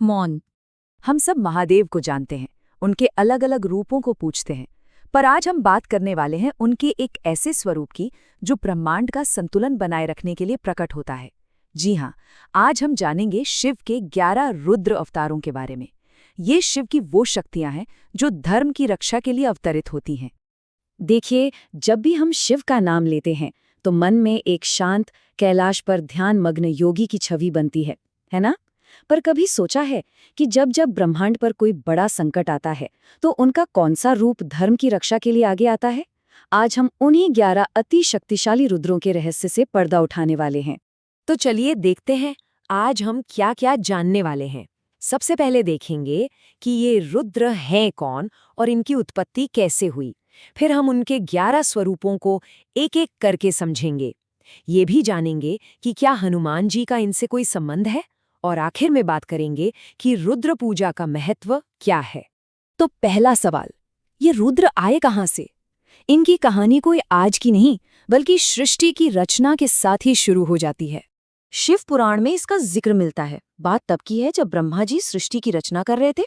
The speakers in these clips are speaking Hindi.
मौन। हम सब महादेव को जानते हैं, उनके अलग अलग रूपों को पूछते हैं, पर आज हम बात करने वाले हैं उनके एक ऐसे स्वरूप की जो ब्रह्मांड का संतुलन बनाए रखने के लिए प्रकट होता है। जी हाँ, आज हम जानेंगे शिव के 11 रुद्र अवतारों के बारे में। ये शिव की वो शक्तियां हैं जो धर्म की रक्षा के लिए अवतरित होती हैं। देखिए, जब भी हम शिव का नाम लेते हैं तो मन में एक शांत, कैलाश पर ध्यानमग्न योगी की छवि बनती है ना? पर कभी सोचा है कि जब जब ब्रह्मांड पर कोई बड़ा संकट आता है तो उनका कौन सा रूप धर्म की रक्षा के लिए आगे आता है? आज हम उन्हीं 11 अति शक्तिशाली रुद्रों के रहस्य से पर्दा उठाने वाले हैं। तो चलिए देखते हैं आज हम क्या क्या जानने वाले हैं। सबसे पहले देखेंगे कि ये रुद्र हैं कौन और इनकी उत्पत्ति कैसे हुई। फिर हम उनके 11 स्वरूपों को एक एक करके समझेंगे। ये भी जानेंगे कि क्या हनुमान जी का इनसे कोई संबंध है, और आखिर में बात करेंगे कि रुद्र पूजा का महत्व क्या है। तो पहला सवाल, ये रुद्र आए कहाँ से? इनकी कहानी कोई आज की नहीं, बल्कि सृष्टि की रचना के साथ ही शुरू हो जाती है। शिव पुराण में इसका जिक्र मिलता है। बात तब की है जब ब्रह्मा जी सृष्टि की रचना कर रहे थे।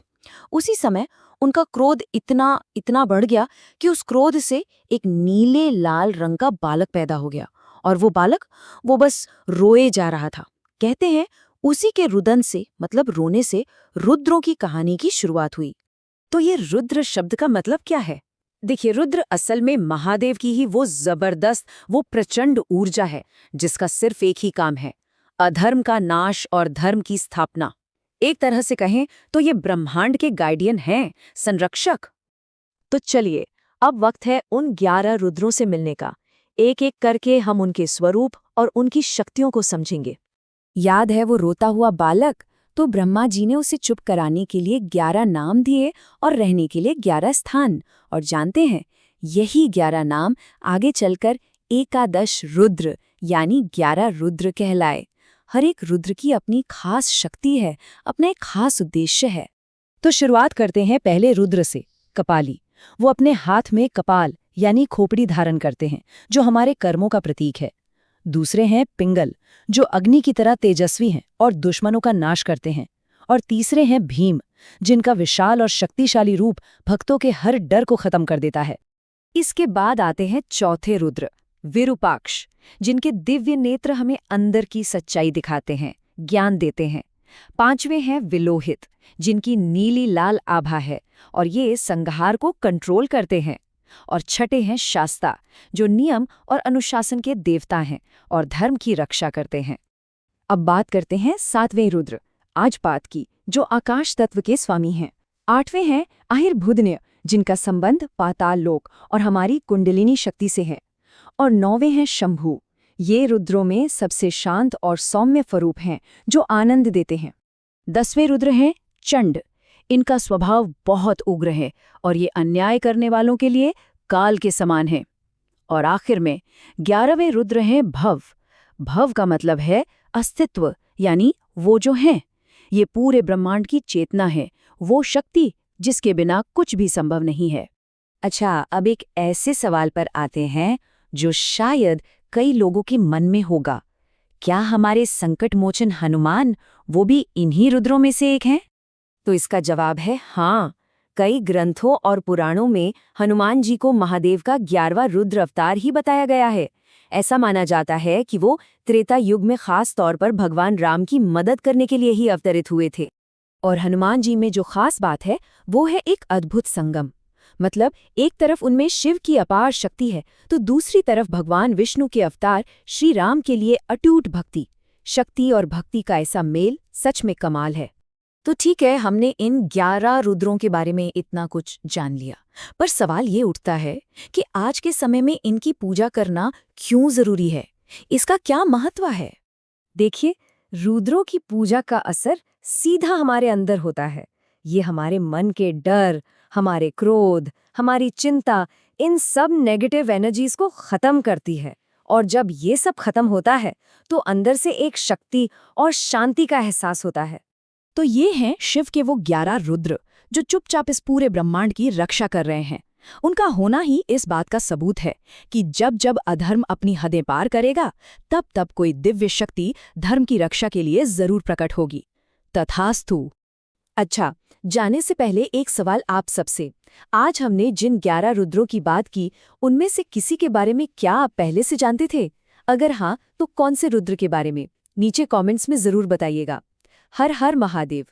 उसी समय उनका क्रोध इतना बढ़ गया कि उस क्रोध से एक नीले लाल रंग का बालक पैदा हो गया, और वो बालक वो बस रोए जा रहा था। कहते हैं उसी के रुदन से, मतलब रोने से, रुद्रों की कहानी की शुरुआत हुई। तो ये रुद्र शब्द का मतलब क्या है? देखिए, रुद्र असल में महादेव की ही वो जबरदस्त, वो प्रचंड ऊर्जा है जिसका सिर्फ एक ही काम है, अधर्म का नाश और धर्म की स्थापना। एक तरह से कहें तो ये ब्रह्मांड के गार्डियन हैं, संरक्षक। तो चलिए, अब वक्त है उन 11 रुद्रों से मिलने का। एक एक करके हम उनके स्वरूप और उनकी शक्तियों को समझेंगे। याद है वो रोता हुआ बालक? तो ब्रह्मा जी ने उसे चुप कराने के लिए 11 नाम दिए और रहने के लिए 11 स्थान। और जानते हैं, यही 11 नाम आगे चलकर एकादश रुद्र यानी 11 रुद्र कहलाए। हर एक रुद्र की अपनी खास शक्ति है, अपना एक खास उद्देश्य है। तो शुरुआत करते हैं पहले रुद्र से, कपाली। वो अपने हाथ में कपाल यानी खोपड़ी धारण करते हैं, जो हमारे कर्मों का प्रतीक है। दूसरे हैं पिंगल, जो अग्नि की तरह तेजस्वी हैं और दुश्मनों का नाश करते हैं। और तीसरे हैं भीम, जिनका विशाल और शक्तिशाली रूप भक्तों के हर डर को खत्म कर देता है। इसके बाद आते हैं चौथे रुद्र, विरूपाक्ष, जिनके दिव्य नेत्र हमें अंदर की सच्चाई दिखाते हैं, ज्ञान देते हैं। पांचवें हैं विलोहित, जिनकी नीली लाल आभा है और ये संहार को कंट्रोल करते हैं। और छठे हैं शास्ता, जो नियम और अनुशासन के देवता हैं और धर्म की रक्षा करते हैं। अब बात करते हैं सातवें रुद्र, आजपात की, जो आकाश तत्व के स्वामी हैं। आठवें हैं आहिर्भुदन्य, जिनका संबंध पाताल लोक और हमारी कुंडलिनी शक्ति से है। और नौवें हैं शंभु, ये रुद्रों में सबसे शांत और सौम्य स्वरूप हैं, जो आनंद देते हैं। 10वें रुद्र हैं चंड, इनका स्वभाव बहुत उग्र है और ये अन्याय करने वालों के लिए काल के समान है। और आखिर में 11वें रुद्र हैं भव। भव का मतलब है अस्तित्व, यानी वो जो हैं। ये पूरे ब्रह्मांड की चेतना है, वो शक्ति जिसके बिना कुछ भी संभव नहीं है। अच्छा, अब एक ऐसे सवाल पर आते हैं जो शायद कई लोगों के मन में होगा। क्या हमारे संकट मोचन हनुमान वो भी इन्हीं रुद्रों में से एक हैं? तो इसका जवाब है हाँ। कई ग्रंथों और पुराणों में हनुमान जी को महादेव का 11वां रुद्र अवतार ही बताया गया है। ऐसा माना जाता है कि वो त्रेता युग में खास तौर पर भगवान राम की मदद करने के लिए ही अवतरित हुए थे। और हनुमान जी में जो खास बात है वो है एक अद्भुत संगम। मतलब एक तरफ उनमें शिव की अपार शक्ति है, तो दूसरी तरफ भगवान विष्णु के अवतार श्री राम के लिए अटूट भक्ति। शक्ति और भक्ति का ऐसा मेल सच में कमाल है। तो ठीक है, हमने इन 11 रुद्रों के बारे में इतना कुछ जान लिया, पर सवाल ये उठता है कि आज के समय में इनकी पूजा करना क्यों जरूरी है? इसका क्या महत्व है? देखिए, रुद्रों की पूजा का असर सीधा हमारे अंदर होता है। ये हमारे मन के डर, हमारे क्रोध, हमारी चिंता, इन सब नेगेटिव एनर्जीज को खत्म करती है। और जब ये सब खत्म होता है तो अंदर से एक शक्ति और शांति का एहसास होता है। तो ये हैं शिव के वो 11 रुद्र जो चुपचाप इस पूरे ब्रह्मांड की रक्षा कर रहे हैं। उनका होना ही इस बात का सबूत है कि जब जब अधर्म अपनी हदें पार करेगा, तब तब कोई दिव्य शक्ति धर्म की रक्षा के लिए जरूर प्रकट होगी। तथास्तु। अच्छा, जाने से पहले एक सवाल आप सबसे। आज हमने जिन 11 रुद्रों की बात की, उनमें से किसी के बारे में क्या आप पहले से जानते थे? अगर हाँ, तो कौन से रुद्र के बारे में? नीचे कमेंट्स में ज़रूर बताइएगा। हर हर महादेव।